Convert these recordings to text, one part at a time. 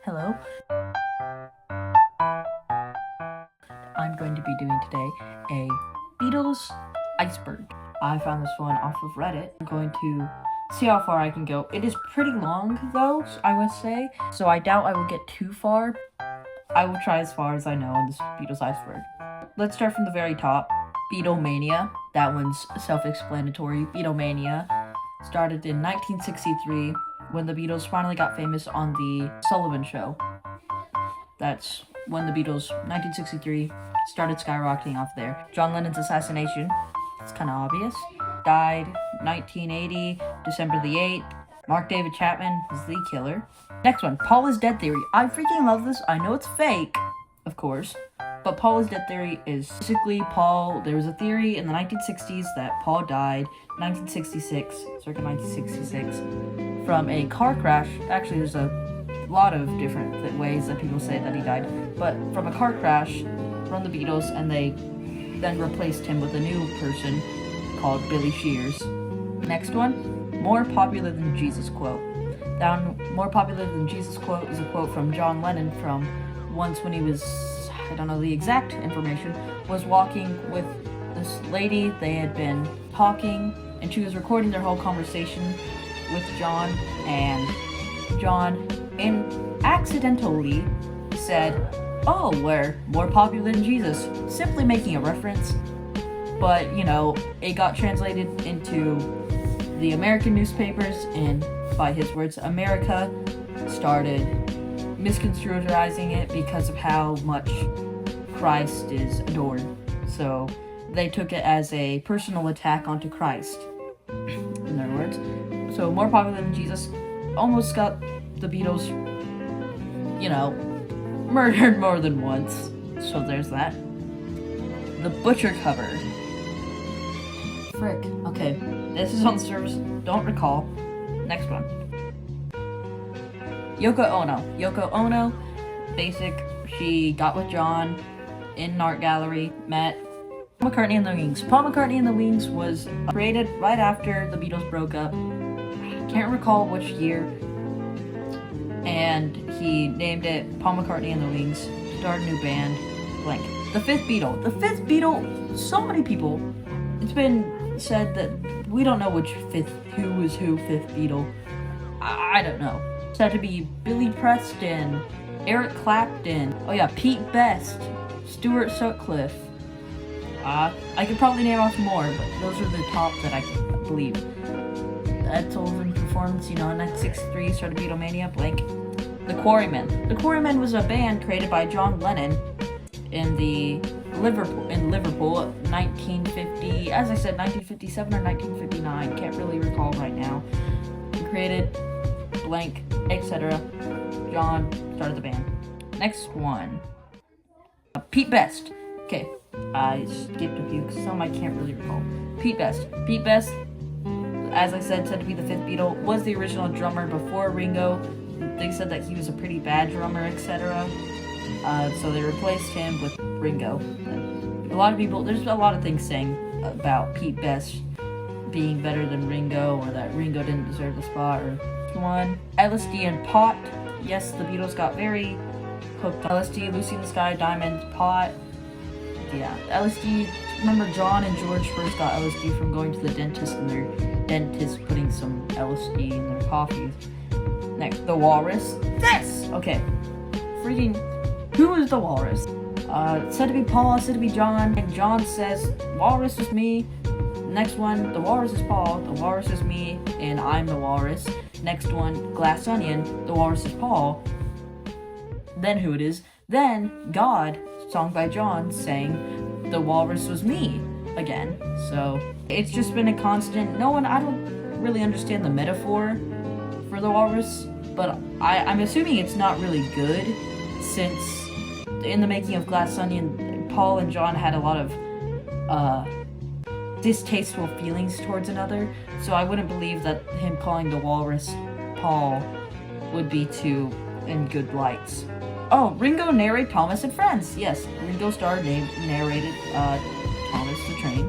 Hello. I'm going to be doing today a Beatles Iceberg. I found this one off of Reddit. I'm going to see how far I can go. It is pretty long though, I would say, so I doubt I will get too far. I will try as far as I know in this Beatles Iceberg. Let's start from the very top. Beatlemania. That one's self-explanatory. Beatlemania started in 1963 when the Beatles finally got famous on the Sullivan Show. That's when the Beatles, 1963, started skyrocketing off there. John Lennon's assassination, it's kind of obvious. Died 1980, December the 8th. Mark David Chapman is the killer. Next one, Paul is dead theory. I freaking love this. I know it's fake, of course, but Paul is dead theory is basically Paul. There was a theory in the 1960s that Paul died 1966, circa 1966, from a car crash. Actually, there's a lot of different ways that people say that he died, but from a car crash from the Beatles, and they then replaced him with a new person called Billy Shears. Next one, more popular than Jesus quote. That more popular than Jesus quote is a quote from John Lennon from once when he was, I don't know the exact information, was walking with this lady. They had been talking and she was recording their whole conversation with John, and John accidentally said, "Oh, we're more popular than Jesus," simply making a reference. But, you know, it got translated into the American newspapers, and by his words, America started misconstruing it because of how much Christ is adored. So they took it as a personal attack onto Christ, in their words. So more popular than Jesus almost got the Beatles, you know, murdered more than once. So there's that. The Butcher cover. Frick. Okay, this is on the service. Don't recall. Next one. Yoko Ono. Yoko Ono, basic. She got with John in an art gallery, met Paul McCartney and the Wings. Paul McCartney and the Wings was created right after the Beatles broke up. Can't recall which year. And he named it Paul McCartney and the Wings. Started a new band. Blank. The fifth Beatle. The fifth Beatle. So many people. It's been said that we don't know who was who fifth Beatle. I don't know. Said to be Billy Preston, Eric Clapton. Oh yeah, Pete Best, Stuart Sutcliffe. I could probably name off more, but those are the top that I can believe. Ed Sullivan performance, in 1963, started Beatlemania, blank. The Quarrymen. The Quarrymen was a band created by John Lennon in Liverpool, 1950, as I said, 1957 or 1959, can't really recall right now. He created, blank, etc. John started the band. Next one. Pete Best. Okay, I skipped a few because some I can't really recall. Pete Best. Pete Best, as I said to be the fifth Beatle, was the original drummer before Ringo. They said that he was a pretty bad drummer, etc. So they replaced him with Ringo. A lot of people, there's a lot of things saying about Pete Best being better than Ringo, or that Ringo didn't deserve the spot, or one. LSD and pot. Yes, the Beatles got very hooked on LSD, Lucy in the Sky, Diamond, pot. Yeah, LSD, remember John and George first got LSD from going to the dentist, and their dentist putting some LSD in their coffees. Next, the Walrus. Yes! Okay. Freaking, who is the Walrus? Said to be Paul, said to be John, and John says, Walrus is me. Next one, the Walrus is Paul, the Walrus is me, and I'm the Walrus. Next one, Glass Onion, the Walrus is Paul. Then who it is? Then God, song by John, saying the Walrus was me again. So it's just been a constant. I don't really understand the metaphor for the Walrus, but I'm assuming it's not really good, since in the making of Glass Onion, Paul and John had a lot of distasteful feelings towards another, so I wouldn't believe that him calling the Walrus Paul would be too in good lights. Oh, Ringo narrated Thomas and Friends. Yes, Ringo Starr narrated Thomas the Train.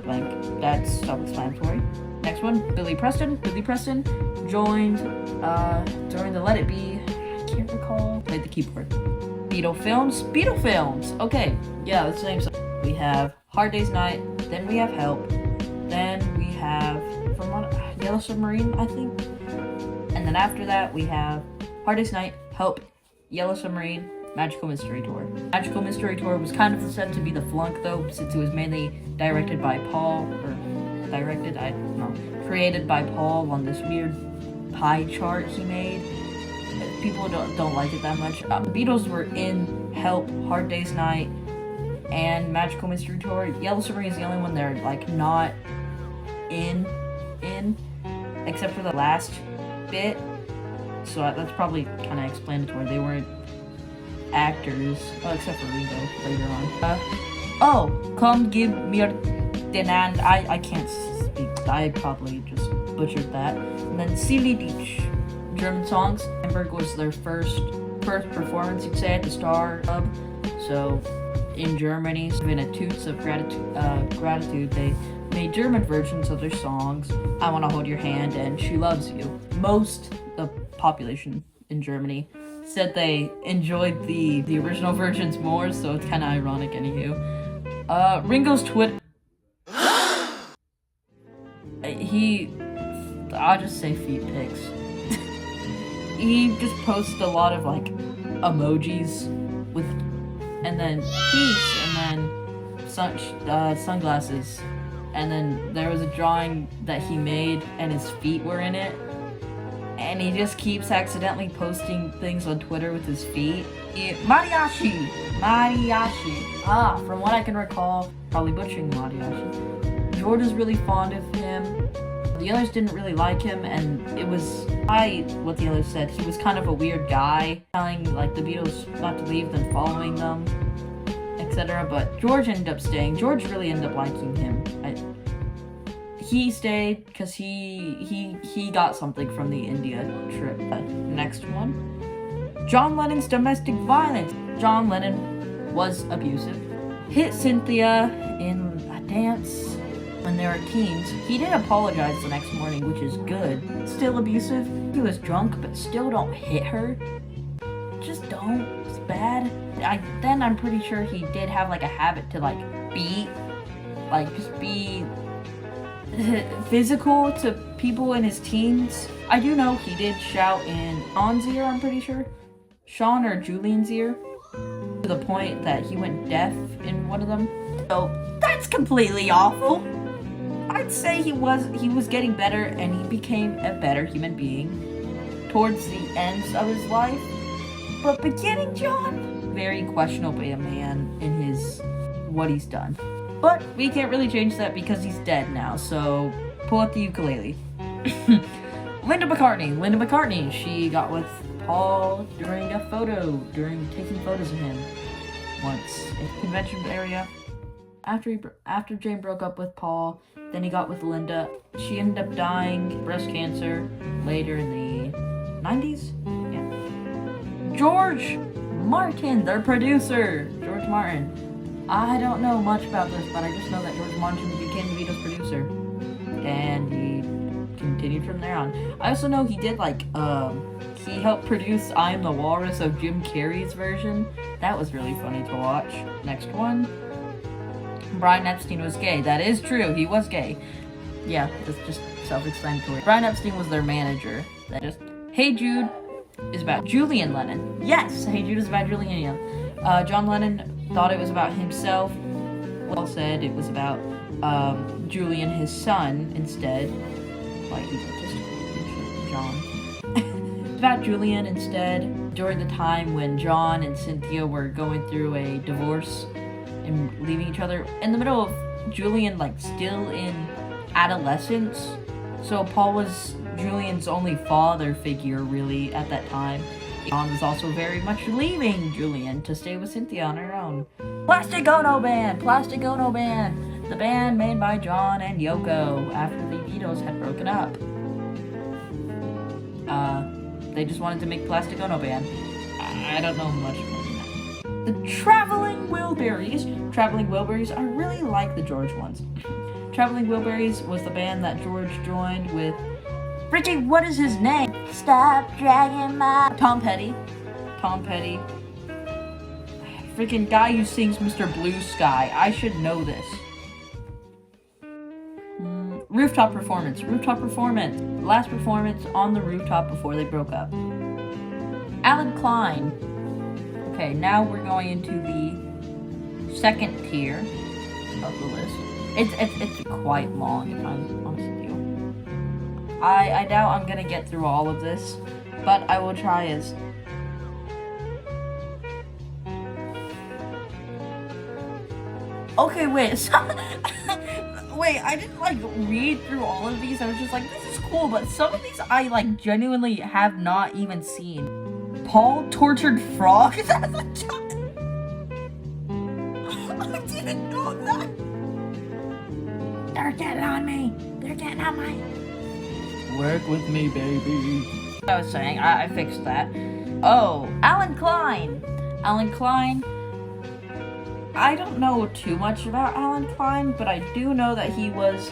Blank. That's self-explanatory. Next one, Billy Preston. Billy Preston joined during the Let It Be. I can't recall. Played the keyboard. Beatle films. Beatle films. Okay, yeah, that's the same song. We have Hard Day's Night. Then we have Help. Then we have Yellow Submarine, I think. And then after that, we have Hard Day's Night, Help, Yellow Submarine, Magical Mystery Tour. Magical Mystery Tour was kind of said to be the flunk, though, since it was mainly directed by Paul, created by Paul on this weird pie chart he made. People don't like it that much. The Beatles were in Help, Hard Day's Night, and Magical Mystery Tour. Yellow Submarine is the only one they're like not in, except for the last bit. So that's probably kind of explanatory. They weren't actors, except for Ringo later on. Come give mir den and I can't speak. I probably just butchered that. And then Silly Beach, German songs. Iceberg was their first performance, you'd say, at the Star Club. So in Germany, in a toots of gratitude, they made German versions of their songs. I Wanna Hold Your Hand and She Loves You. Most of the population in Germany said they enjoyed the original versions more, so it's kind of ironic. Anywho, Ringo's Twitter. I'll just say feet pics. He just posted a lot of like emojis with, and then peace, and then sunglasses, and then there was a drawing that he made, and his feet were in it. And he just keeps accidentally posting things on Twitter with his feet. Mariachi! From what I can recall, probably butchering Mariachi. George is really fond of him. The others didn't really like him, and it was, what the others said, he was kind of a weird guy, telling like the Beatles not to leave, then following them, etc. But George ended up staying. George really ended up liking him. He stayed because he got something from the India trip. Next one. John Lennon's domestic violence. John Lennon was abusive. Hit Cynthia in a dance when they were teens. He did apologize the next morning, which is good. Still abusive. He was drunk, but still don't hit her. Just don't. It's bad. I'm pretty sure he did have like a habit to like beat, like just be physical to people in his teens. I do know he did shout in Sean's ear, I'm pretty sure. Sean or Julian's ear. To the point that he went deaf in one of them. So that's completely awful. I'd say he was getting better, and he became a better human being towards the ends of his life. But beginning, John, very questionable a man in his what he's done. But we can't really change that because he's dead now, so pull out the ukulele. Linda McCartney, she got with Paul during taking photos of him once at the convention area. After Jane broke up with Paul, then he got with Linda. She ended up dying breast cancer later in the 90s? Yeah. George Martin, their producer. George Martin. I don't know much about this, but I just know that George Martin became the Beatles producer, and he continued from there on. I also know he did he helped produce I Am the Walrus of Jim Carrey's version. That was really funny to watch. Next one. Brian Epstein was gay. That is true, he was gay. Yeah, that's just self-explanatory. Brian Epstein was their manager. Hey Jude is about Julian Lennon. Yes, Hey Jude is about Julian Lennon. John Lennon thought it was about himself. Well said it was about Julian, his son, instead. Like he's autistic, John. It's about Julian instead. During the time when John and Cynthia were going through a divorce and leaving each other, in the middle of Julian still in adolescence. So Paul was Julian's only father figure really at that time. John was also very much leaving Julian to stay with Cynthia on her own. Plastic Ono Band! The band made by John and Yoko after the Beatles had broken up. They just wanted to make Plastic Ono Band. I don't know much more than that. The Traveling Wilburys, I really like the George ones. Traveling Wilburys was the band that George joined with Richie, what is his name? Stop dragging my... Tom Petty. Tom Petty. Freaking guy who sings Mr. Blue Sky. I should know this. Rooftop performance. Rooftop performance. Last performance on the rooftop before they broke up. Alan Klein. Okay, now we're going into the second tier of the list. It's quite long, if I'm honest with you. I doubt I'm gonna get through all of this, but I will try as... Okay, wait, so... Wait, I didn't, like, read through all of these. I was just like, this is cool, but some of these I, like, genuinely have not even seen. Paul Tortured Frog? Is that a joke? I didn't know that. They're getting on me. They're getting on my... Work with me, baby. I was saying, I fixed that. Oh, Alan Klein. Alan Klein. I don't know too much about Alan Klein, but I do know that he was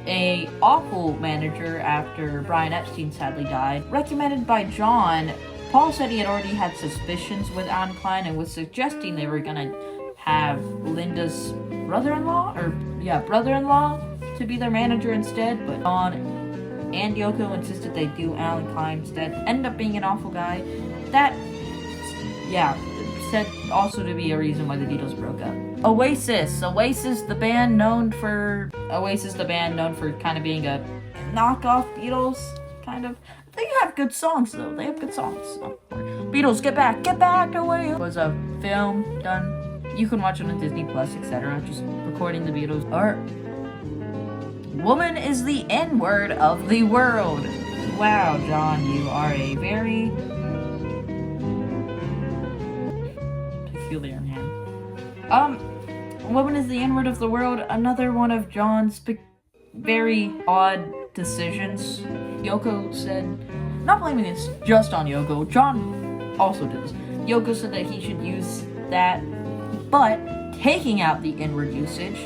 a awful manager after Brian Epstein sadly died. Recommended by John, Paul said he had already had suspicions with Alan Klein and was suggesting they were gonna have Linda's brother-in-law to be their manager instead, but John and Yoko insisted they do Alan Klein instead. Ended up being an awful guy. That, yeah, said also to be a reason why the Beatles broke up. Oasis the band known for kind of being a knockoff Beatles, kind of. They have good songs though. They have good songs. So. Beatles, get back away. It was a film done. You can watch it on Disney Plus, etc. Just recording the Beatles. Or woman is the N-word of the world. Wow, John, you are a very peculiar man. Woman is the N-word of the world. Another one of John's very odd decisions. Yoko said, not blaming this just on Yoko, John also did this. Yoko said that he should use that, but taking out the N-word usage,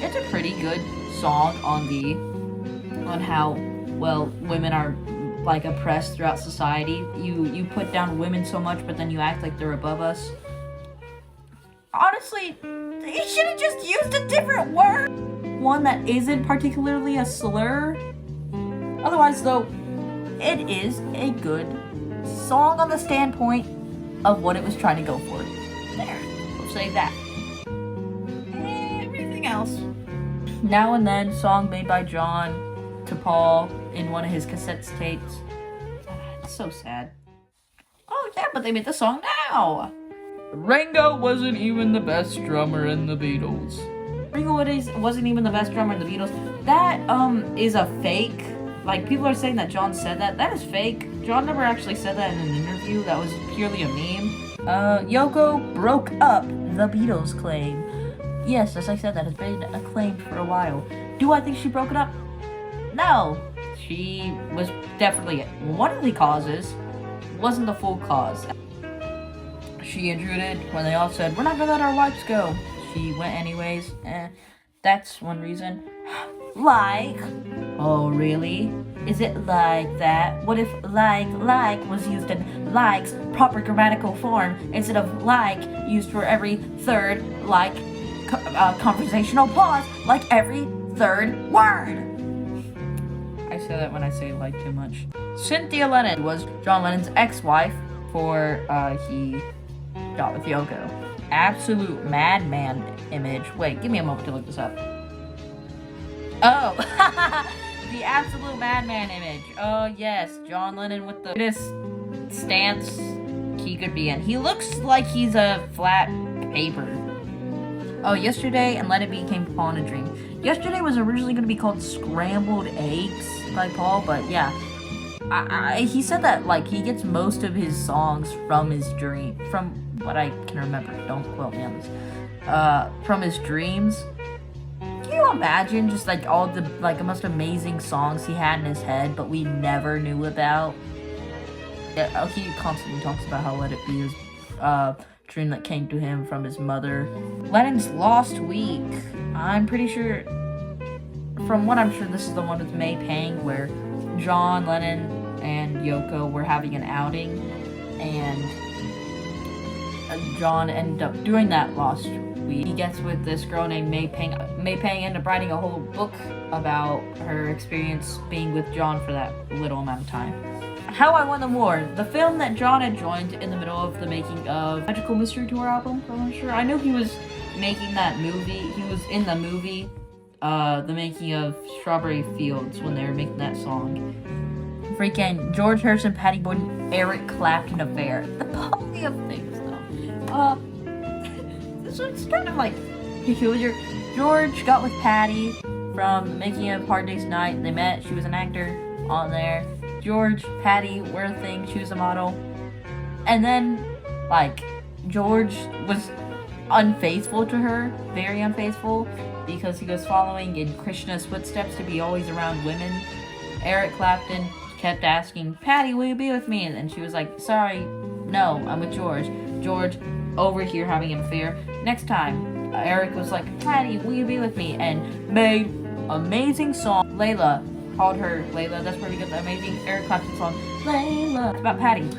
it's a pretty good song on how, well, women are like oppressed throughout society. You put down women so much, but then you act like they're above us. Honestly, he should have just used a different word. One that isn't particularly a slur. Otherwise, though, it is a good song on the standpoint of what it was trying to go for. There, we'll say that. Everything else. Now and Then, song made by John to Paul in one of his cassette tapes. It's so sad. Oh yeah, but they made the song now. Ringo wasn't even the best drummer in the Beatles. Ringo wasn't even the best drummer in the Beatles. That is a fake. Like, people are saying that John said that. That is fake. John never actually said that in an interview. That was purely a meme. Yoko broke up, the Beatles claim. Yes, as I said, that has been acclaimed for a while. Do I think she broke it up? No. She was definitely one of the causes. Wasn't the full cause. She intruded when they all said, we're not gonna let our wives go. She went anyways. That's one reason. Like? Oh, really? Is it like that? What if like was used in like's proper grammatical form instead of like used for every third like conversational pause like every third word? I say that when I say like too much. Cynthia Lennon was John Lennon's ex-wife before he got with Yoko. Absolute madman image. Wait, give me a moment to look this up. Oh, the absolute madman image. Oh yes, John Lennon with the greatest stance he could be in. He looks like he's a flat paper. Oh, Yesterday and Let It Be came upon a dream. Yesterday was originally going to be called Scrambled Eggs by Paul, but yeah. He said that, like, he gets most of his songs from his dream, from what I can remember. Don't quote me on this. From his dreams. Can you imagine just, like, all the, like, the most amazing songs he had in his head, but we never knew about? Yeah, he constantly talks about how Let It Be is, dream that came to him from his mother. Lennon's Lost Week. I'm pretty sure, from what I'm sure, this is the one with May Pang, where John Lennon and Yoko were having an outing, and John ended up doing that last week. He gets with this girl named May Pang. May Pang ended up writing a whole book about her experience being with John for that little amount of time. How I Won the War, the film that John had joined in the middle of the making of Magical Mystery Tour album. I'm not sure. I know he was making that movie. He was in the movie, the making of Strawberry Fields when they were making that song. Freaking George Harrison, Patty Boyd, Eric Clapton affair. The poly of things, though. So it's kind of like peculiar. George got with Patty from making of Hard Day's Night. They met. She was an actor on there. George, Patty were a thing. She was a model. And then, like, George was unfaithful to her. Very unfaithful. Because he was following in Krishna's footsteps to be always around women. Eric Clapton kept asking, Patty, will you be with me? And she was like, sorry, no, I'm with George. George, over here having an affair. Next time, Eric was like, Patty, will you be with me? And made amazing song. Layla, called her Layla. That's where we get the amazing Eric Clapton song, Layla. It's about Patty.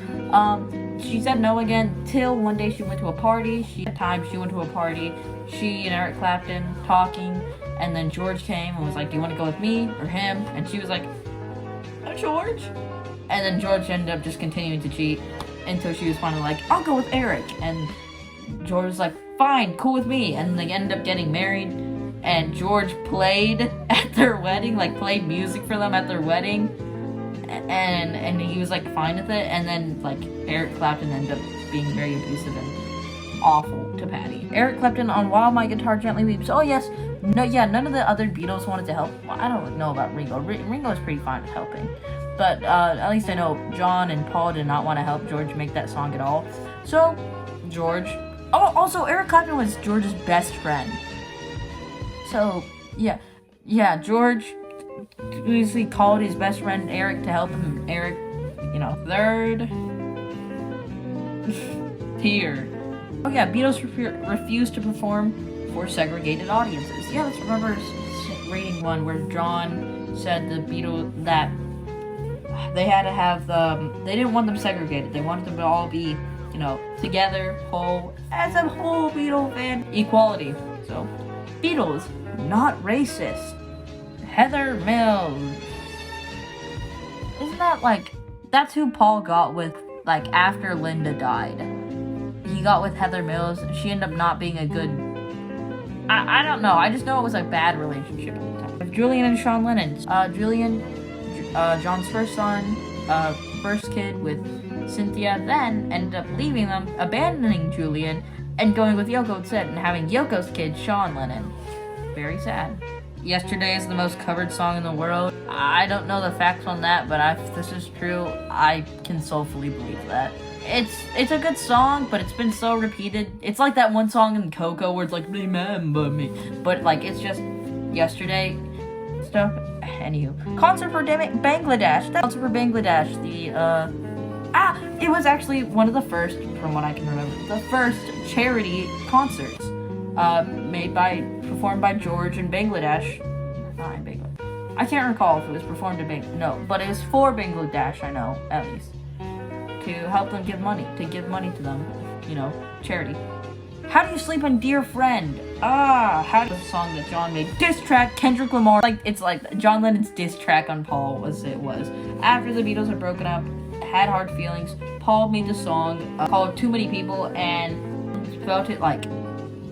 She said no again till one day she went to a party. She went to a party. She and Eric Clapton talking, and then George came and was like, do you want to go with me or him? And she was like, George. And then George ended up just continuing to cheat until she was finally like, I'll go with Eric. And George was like, fine, cool with me. And they ended up getting married. And George played at their wedding, like played music for them at their wedding. And he was like fine with it. And then like Eric Clapton ended up being very abusive and awful to Patty. Eric Clapton on While My Guitar Gently Weeps. Oh yes. No, yeah, none of the other Beatles wanted to help. Well, I don't know about Ringo. Ringo was pretty fine with helping. But at least I know John and Paul did not want to help George make that song at all. So, George... Oh, also, Eric Clapton was George's best friend. So, yeah, George usually called his best friend Eric to help him. Eric, third... tier. Oh yeah, Beatles refused to perform for segregated audiences. Yeah, let's remember reading one where John said the Beatles that they had to have they didn't want them segregated. They wanted them to all be, together, whole, as a whole Beatle fan. Equality. So, Beatles, not racist. Heather Mills. Isn't that that's who Paul got with, after Linda died. He got with Heather Mills. She ended up not being a good... I don't know. I just know it was a bad relationship at the time. With Julian and Sean Lennon. Julian, John's first son, first kid with Cynthia, then ended up leaving them, abandoning Julian, and going with Yoko instead, and having Yoko's kid, Sean Lennon. Very sad. Yesterday is the most covered song in the world. I don't know the facts on that, but if this is true, I can soulfully believe that. It's a good song, but it's been so repeated. It's like that one song in Coco where it's like, remember me. But, it's just yesterday stuff. Anywho. Concert for Bangladesh. Concert for Bangladesh. It was actually one of the first, from what I can remember, the first charity concerts performed by George in Bangladesh. Not in Bangladesh. I can't recall if it was performed in Bangladesh. No, but it was for Bangladesh, I know, at least. To help them give money, to them, charity. How Do You Sleep in Dear Friend? How do the song that John made? Diss track, Kendrick Lamar. It's like John Lennon's diss track on Paul was. After the Beatles had broken up, had hard feelings, Paul made the song called Too Many People and felt it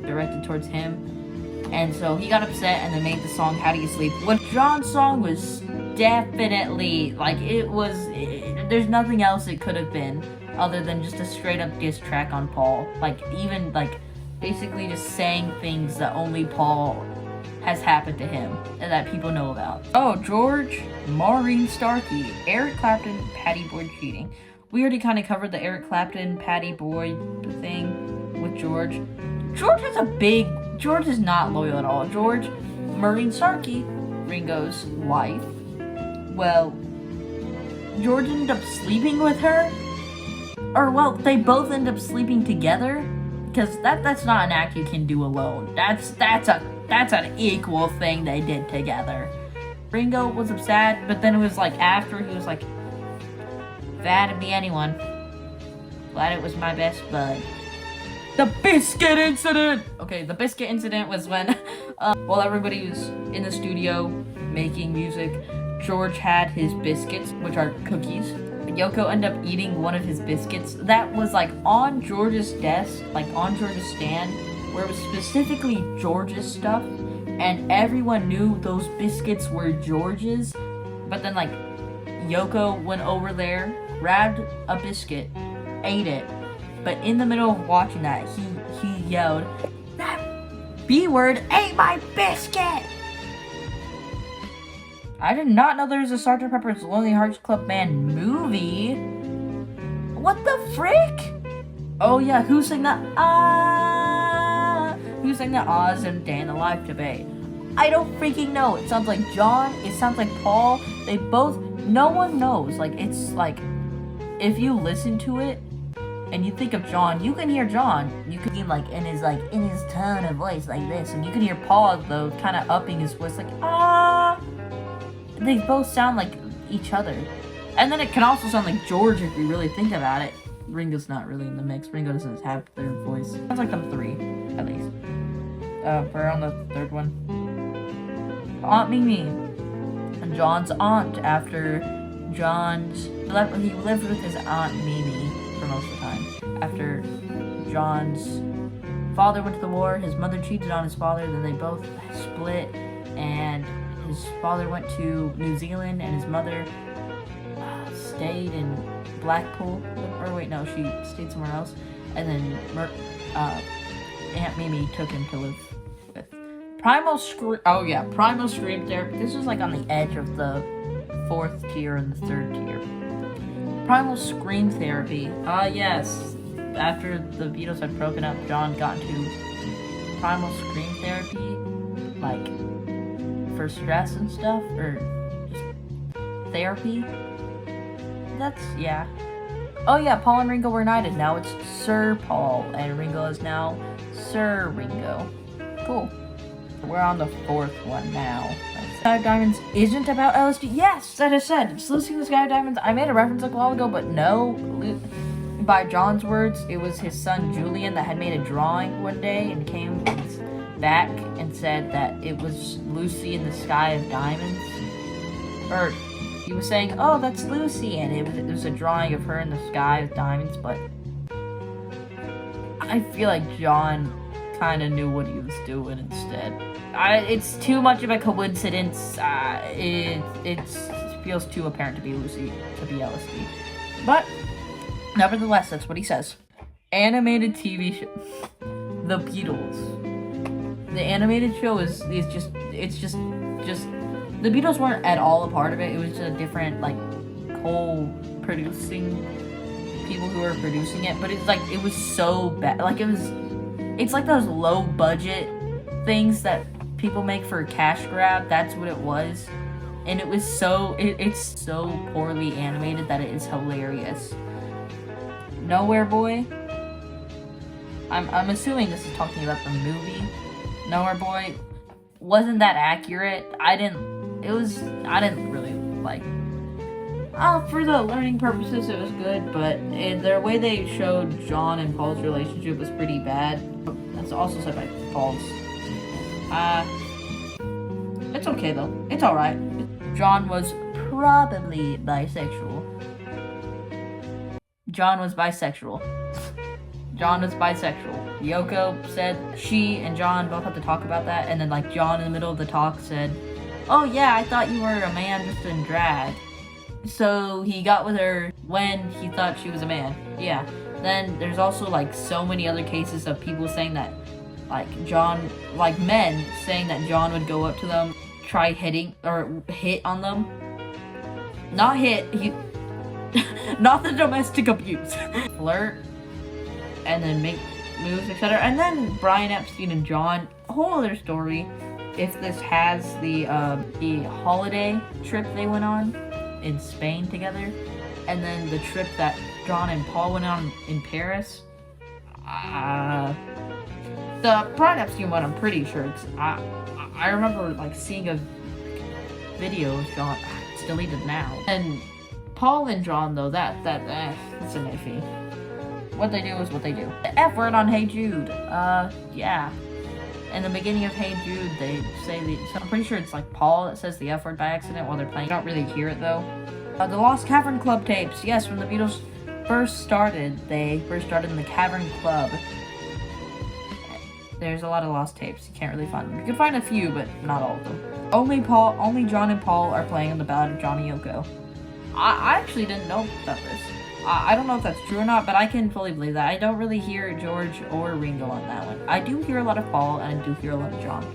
directed towards him. And so he got upset and then made the song How Do You Sleep? What John's song was definitely, there's nothing else it could have been other than just a straight up diss track on Paul. Basically just saying things that only Paul has happened to him and that people know about. Oh, George, Maureen Starkey, Eric Clapton, Patty Boyd cheating. We already kind of covered the Eric Clapton, Patty Boyd thing with George. George is not loyal at all. George, Maureen Starkey, Ringo's wife. Well, George ended up sleeping with her. They both ended up sleeping together. Because that's not an act you can do alone. That's an equal thing they did together. Ringo was upset, but then it was after he was like, if that to be anyone, glad it was my best bud. The biscuit incident! Okay, the biscuit incident was when, while everybody was in the studio making music, George had his biscuits, which are cookies. Yoko ended up eating one of his biscuits that was like on George's desk, like on George's stand, where it was specifically George's stuff, and everyone knew those biscuits were George's. But then like Yoko went over there, grabbed a biscuit, ate it, but in the middle of watching that, he yelled, "That B-word ate my biscuit!" I did not know there was a Sgt. Pepper's Lonely Hearts Club Band movie. What the frick? Oh yeah, who sang that? Who sang that Oz and Day in the Life debate? I don't freaking know. It sounds like John. It sounds like Paul. They both. No one knows. Like it's like, if you listen to it and you think of John, you can hear John. You can hear like in his tone of voice like this, and you can hear Paul though, kind of upping his voice like ah. They both sound like each other. And then it can also sound like George if you really think about it. Ringo's not really in the mix. Ringo doesn't have their voice. Sounds like them three, at least. We're on the third one. Aunt Mimi. And John's aunt after he lived with his Aunt Mimi for most of the time. After John's father went to the war, his mother cheated on his father, then they both split, and his father went to New Zealand, and his mother stayed in Blackpool. Or wait, no, she stayed somewhere else. And then Aunt Mimi took him to live with. Primal Scream Therapy. This was like on the edge of the 4th tier and the 3rd tier. Primal Scream Therapy. Yes. After the Beatles had broken up, John got into Primal Scream Therapy. Like, for stress and stuff, or just therapy. Yeah. Oh yeah, Paul and Ringo were united. Now it's Sir Paul, and Ringo is now Sir Ringo. Cool. We're on the 4th one now. Sky of Diamonds isn't about LSD. Yes, that is said. It's Lucy in the Sky of Diamonds. I made a reference like a while ago, but no. By John's words, it was his son Julian that had made a drawing one day and came back and said that it was Lucy in the Sky of Diamonds. Or he was saying, oh, that's Lucy, and it was a drawing of her in the sky with diamonds, but I feel like John kind of knew what he was doing instead. It's too much of a coincidence. It feels too apparent to be Lucy, to be LSD. But nevertheless, that's what he says. Animated TV show. The Beatles. The animated show is just the Beatles weren't at all a part of it. It was just a different, like, co-producing people who were producing it. But it's like, it was so bad. Like, it's like those low budget things that people make for a cash grab. That's what it was. And it was it's so poorly animated that it is hilarious. Nowhere Boy. I'm assuming this is talking about the movie. Nowhere Boy wasn't that accurate. I didn't really like. For the learning purposes, it was good, but the way they showed John and Paul's relationship was pretty bad. That's also said by Paul's. It's okay though. It's alright. John was probably bisexual. John was bisexual. Yoko said she and John both had to talk about that, and then like John in the middle of the talk said, oh yeah, I thought you were a man just in drag. So he got with her when he thought she was a man. Yeah. Then there's also like so many other cases of people saying that men saying that John would go up to them, try hitting or hit on them. Not hit, not the domestic abuse. Flirt and then make moves, etc. And then Brian Epstein and John, a whole other story. If this has the holiday trip they went on in Spain together, and then the trip that John and Paul went on in Paris. The Brian Epstein one, I'm pretty sure I remember like seeing a video of John. It's deleted now. And Paul and John though, that's an iffy. what they do is what they do. The F word on Hey Jude. Yeah. In the beginning of Hey Jude, they say so I'm pretty sure it's like Paul that says the F word by accident while they're playing. You don't really hear it though. The Lost Cavern Club tapes. Yes, when the Beatles first started, they first started in the Cavern Club. There's a lot of lost tapes. You can't really find them. You can find a few, but not all of them. Only John and Paul are playing on the Ballad of Johnny Yoko. I actually didn't know about this. I don't know if that's true or not, but I can fully believe that. I don't really hear George or Ringo on that one. I do hear a lot of Paul, and I do hear a lot of John.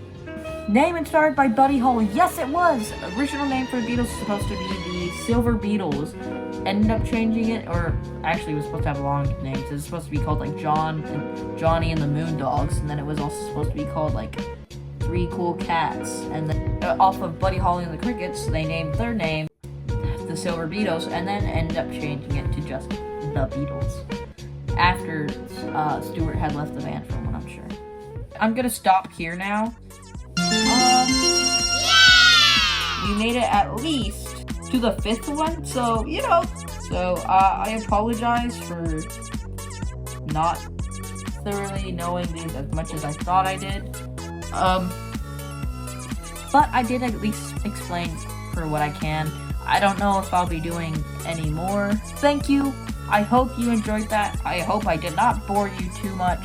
Name inspired by Buddy Holly. Yes, it was! Original name for the Beatles was supposed to be the Silver Beatles. Ended up changing it, or actually it was supposed to have long names. It was supposed to be called like Johnny and the Moondogs, and then it was also supposed to be called like Three Cool Cats. And then off of Buddy Holly and the Crickets, they named their name the Silver Beatles, and then ended up changing it to just the Beatles after Stewart had left the band, from what I'm sure. I'm gonna stop here now. We made it at least to the 5th one, so you know. So I apologize for not thoroughly knowing these as much as I thought I did. But I did at least explain for what I can. I don't know if I'll be doing any more. Thank you. I hope you enjoyed that. I hope I did not bore you too much.